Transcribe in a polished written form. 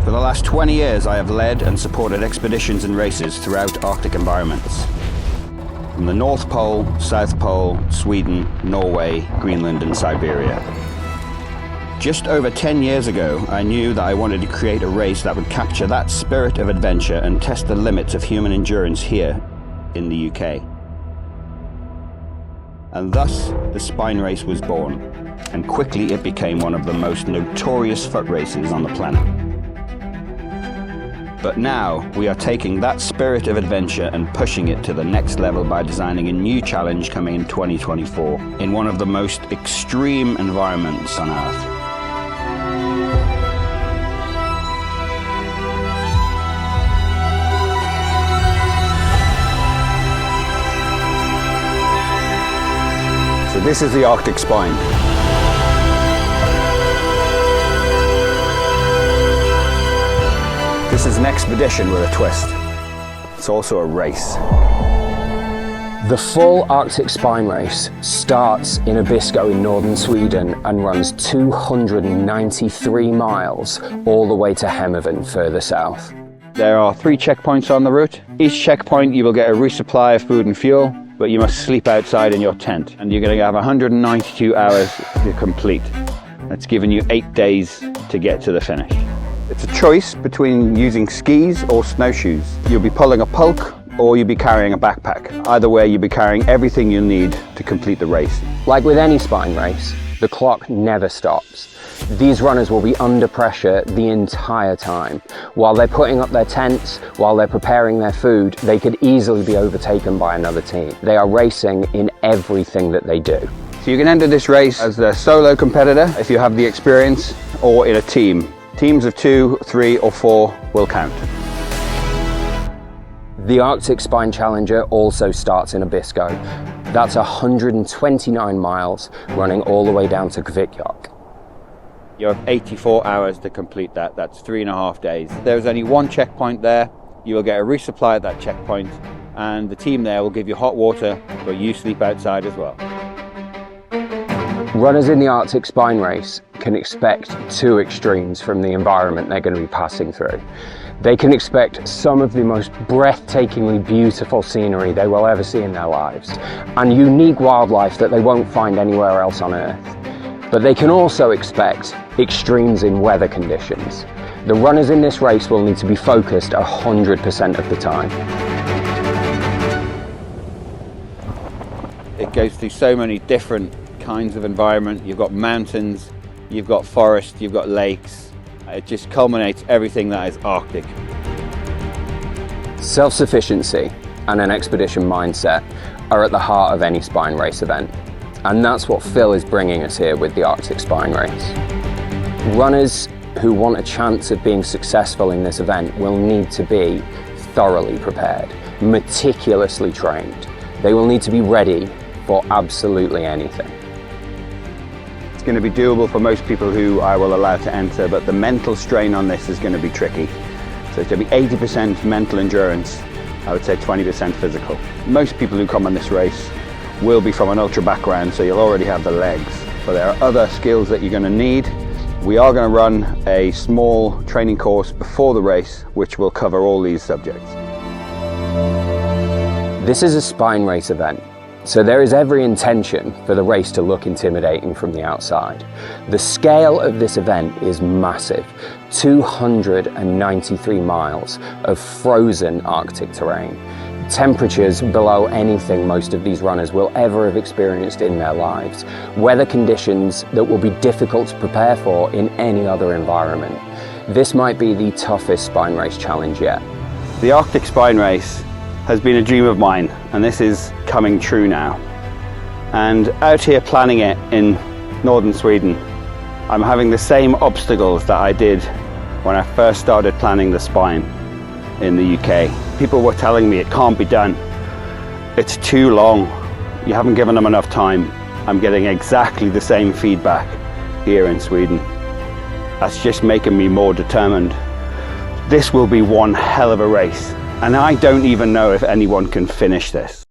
For the last 20 years, I have led and supported expeditions and races throughout Arctic environments. From the North Pole, South Pole, Sweden, Norway, Greenland and Siberia. Just over 10 years ago, I knew that I wanted to create a race that would capture that spirit of adventure and test the limits of human endurance here in the UK. And thus, the Spine Race was born, and quickly it became one of the most notorious foot races on the planet. But now, we are taking that spirit of adventure and pushing it to the next level by designing a new challenge coming in 2024 in one of the most extreme environments on Earth. So this is the Arctic Spine. This is an expedition with a twist. It's also a race. The full Arctic Spine Race starts in Abisko in northern Sweden and runs 293 miles all the way to Hemavan further south. There are 3 checkpoints on the route. Each checkpoint you will get a resupply of food and fuel, but you must sleep outside in your tent. And you're going to have 192 hours to complete. That's given you 8 days to get to the finish. It's a choice between using skis or snowshoes. You'll be pulling a pulk or you'll be carrying a backpack. Either way, you'll be carrying everything you'll need to complete the race. Like with any spine race, the clock never stops. These runners will be under pressure the entire time. While they're putting up their tents, while they're preparing their food, they could easily be overtaken by another team. They are racing in everything that they do. So you can enter this race as a solo competitor if you have the experience, or in a team. Teams of 2, 3 or 4 will count. The Arctic Spine Challenger also starts in Abisko. That's 129 miles running all the way down to Kvikjok. You have 84 hours to complete that. That's 3.5 days. There's only 1 checkpoint there. You will get a resupply at that checkpoint, and the team there will give you hot water, but you sleep outside as well. Runners in the Arctic Spine Race can expect 2 extremes from the environment they're going to be passing through. They can expect some of the most breathtakingly beautiful scenery they will ever see in their lives, and unique wildlife that they won't find anywhere else on Earth. But they can also expect extremes in weather conditions. The runners in this race will need to be focused 100% of the time. It goes through so many different kinds of environment. You've got mountains, you've got forest, you've got lakes. It just culminates everything that is Arctic. Self-sufficiency And an expedition mindset are at the heart of any spine race event. And that's what Phil is bringing us here with the Arctic Spine Race. Runners who want a chance of being successful in this event will need to be thoroughly prepared, meticulously trained. They will need to be ready for absolutely anything. It's going to be doable for most people who I will allow to enter, but the mental strain on this is going to be tricky. So it's going to be 80% mental endurance, I would say 20% physical. Most people who come on this race will be from an ultra background, so you'll already have the legs. But there are other skills that you're going to need. We are going to run a small training course before the race, which will cover all these subjects. This is a spine race event, so there is every intention for the race to look intimidating from the outside. The scale of this event is massive. 293 miles of frozen Arctic terrain. Temperatures below anything most of these runners will ever have experienced in their lives. Weather conditions that will be difficult to prepare for in any other environment. This might be the toughest spine race challenge yet. The Arctic Spine Race has been a dream of mine, and this is coming true now. And out here planning it in northern Sweden, I'm having the same obstacles that I did when I first started planning the spine in the UK. People were telling me it can't be done. It's too long. You haven't given them enough time. I'm getting exactly the same feedback here in Sweden. That's just making me more determined. This will be one hell of a race, and I don't even know if anyone can finish this.